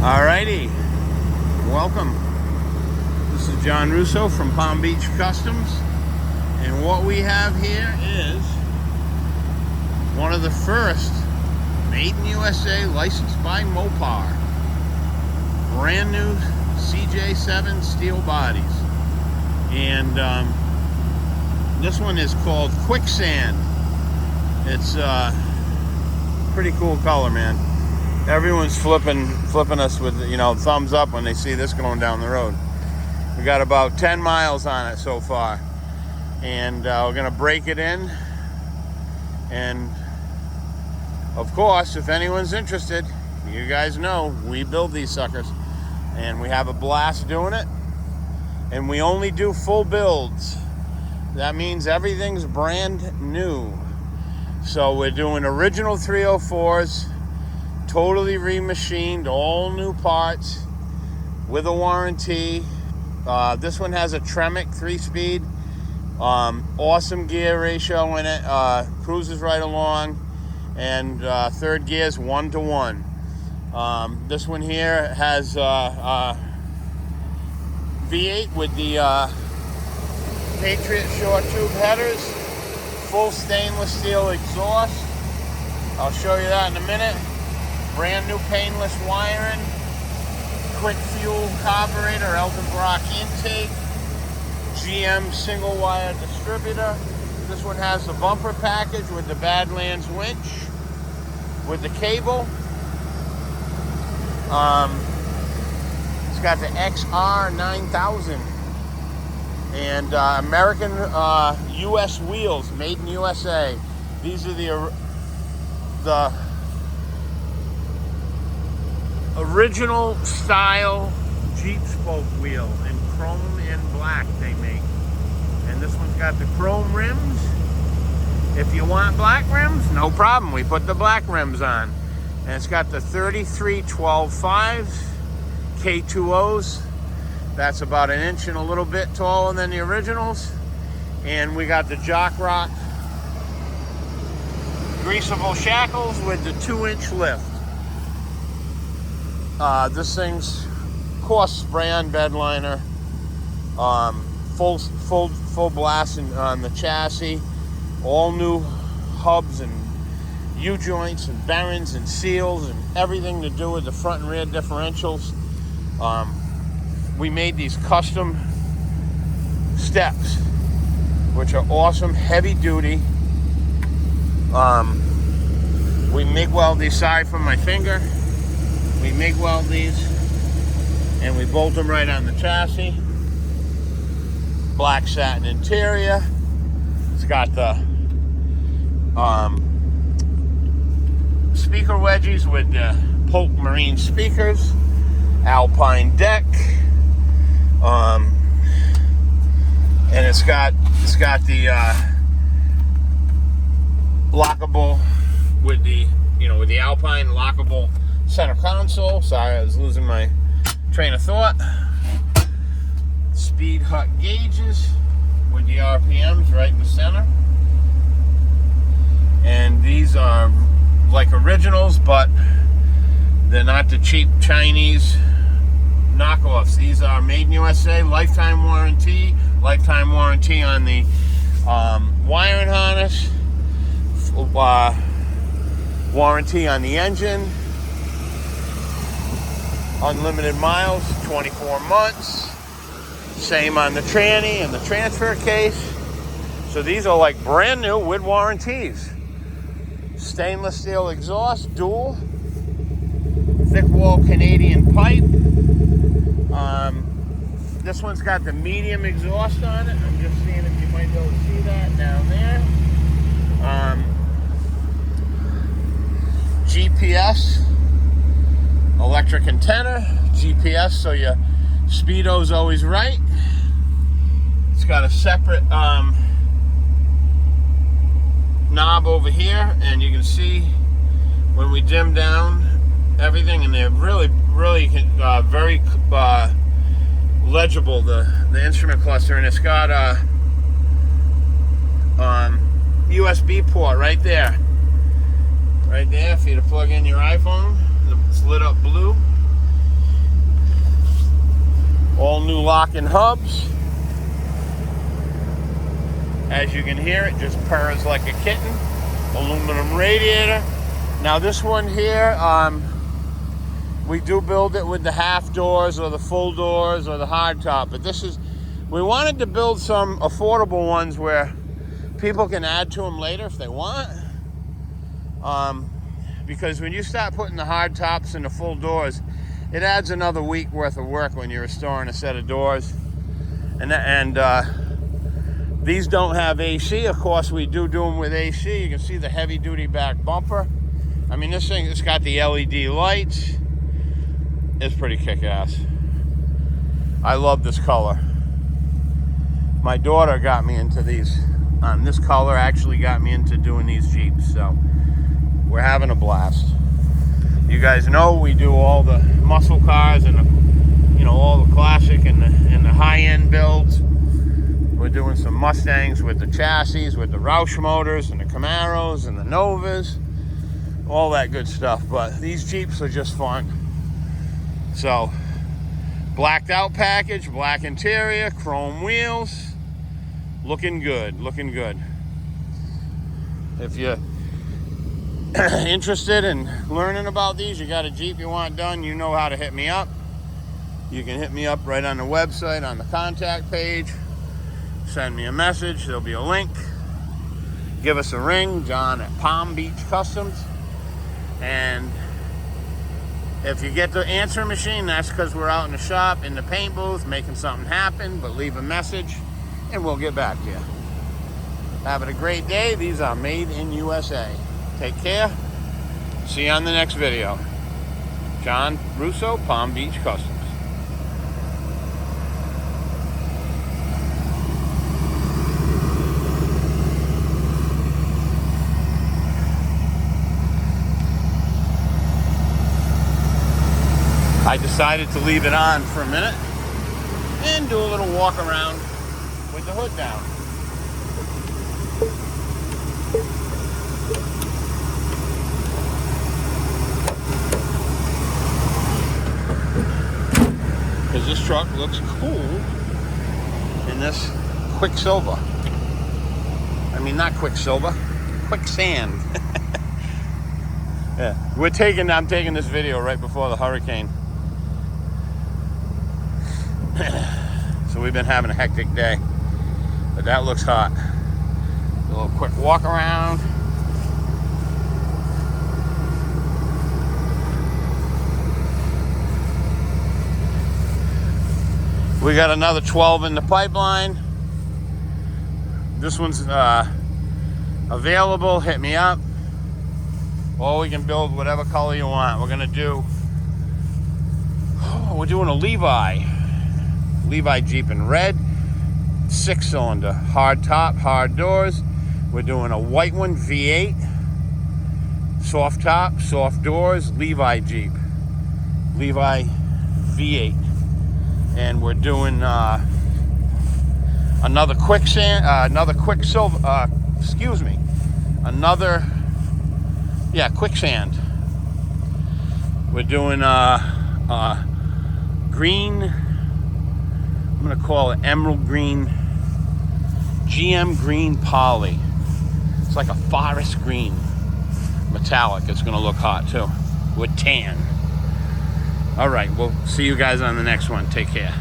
Alrighty, welcome. This is John Russo from Palm Beach Customs, and what we have here is one of the first made in USA licensed by Mopar, brand new CJ-7 steel bodies, and this one is called Quicksand. It's pretty cool color, man. Everyone's flipping us with, thumbs up when they see this going down the road. We got about 10 miles on it so far, and we're gonna break it in. And of course, if anyone's interested, you guys know we build these suckers, and we have a blast doing it. And we only do full builds. That means everything's brand new. So we're doing original 304s. Totally remachined, all new parts with a warranty. This one has a Tremec 3-speed, awesome gear ratio in it, cruises right along, and third gear is 1-to-1. This one here has V8 with the Patriot short tube headers, full stainless steel exhaust. I'll show you that in a minute. Brand new Painless wiring, quick fuel carburetor, Elton Brock intake, GM single wire distributor. This one has the bumper package with the Badlands winch, with the cable. It's got the XR 9000 and American US wheels, made in USA. These are the original style Jeep spoke wheel in chrome and black they make. And this one's got the chrome rims. If you want black rims, no problem, we put the black rims on. And it's got the 33-12-5s, K20s. That's about an inch and a little bit taller than the originals. And we got the Jock Rock greasable shackles with the 2-inch lift. This thing's, of course, spray-on bed liner, full blast on the chassis, all new hubs and U-joints and bearings and seals and everything to do with the front and rear differentials. We made these custom steps, which are awesome, heavy duty. We MIG weld these side from my finger. We MIG weld these, and we bolt them right on the chassis. Black satin interior. It's got the speaker wedges with the Polk Marine speakers, Alpine deck, and it's got the lockable with the with the Alpine lockable center console. Sorry, I was losing my train of thought. Speed hut gauges with the RPMs right in the center. And these are like originals, but they're not the cheap Chinese knockoffs. These are made in USA, lifetime warranty on the wiring harness, warranty on the engine, unlimited miles, 24 months. Same on the tranny and the transfer case. So these are like brand new with warranties. Stainless steel exhaust, dual, thick wall Canadian pipe. This one's got the medium exhaust on it. I'm just seeing if you might be able to see that down there. GPS, electric antenna, GPS, so your speedo's always right. It's got a separate knob over here, and you can see when we dim down everything, and they're really very legible, the instrument cluster. And it's got a USB port right there for you to plug in your iPhone. It's lit up blue. interlocking hubs. As you can hear, it just purrs like a kitten. Aluminum radiator. Now this one here, we do build it with the half doors or the full doors or the hard top, but we wanted to build some affordable ones where people can add to them later if they want. Because when you start putting the hard tops and the full doors, it adds another week worth of work when you're restoring a set of doors. And these don't have AC. Of course, we do them with AC. You can see the heavy duty back bumper. I mean, this thing, it's got the LED lights. It's pretty kick-ass. I love this color. My daughter got me into these. This color actually got me into doing these Jeeps, so we're having a blast. You guys know we do all the muscle cars and all the classic and the high-end builds. We're doing some Mustangs with the chassis, with the Roush motors and the Camaros and the Novas, all that good stuff. But these Jeeps are just fun. So, blacked out package, black interior, chrome wheels, looking good, looking good. If you're interested in learning about these, you got a Jeep you want done, you know how to hit me up. You can hit me up right on the website, on the contact page. Send me a message, there'll be a link. Give us a ring, John at Palm Beach Customs. And if you get the answering machine, that's because we're out in the shop, in the paint booth, making something happen, but leave a message and we'll get back to you. Having a great day. These are made in USA. Take care. See you on the next video. John Russo, Palm Beach Customs. I decided to leave it on for a minute and do a little walk around with the hood down. Because this truck looks cool in this Quicksilver. I mean, not Quicksilver, Quicksand. Yeah, I'm taking this video right before the hurricane. So we've been having a hectic day, but that looks hot. A little quick walk around. We got another 12 in the pipeline. This one's available. Hit me up. Or we can build whatever color you want. We're doing a Levi Jeep in red, 6-cylinder, hard top, hard doors. We're doing a white one, V8, soft top, soft doors, Levi Jeep, Levi V8. And we're doing another Quicksand, Quicksand. We're doing green, I'm gonna call it emerald green, GM green poly. It's like a forest green, metallic. It's gonna look hot too, with tan. All right, we'll see you guys on the next one. Take care.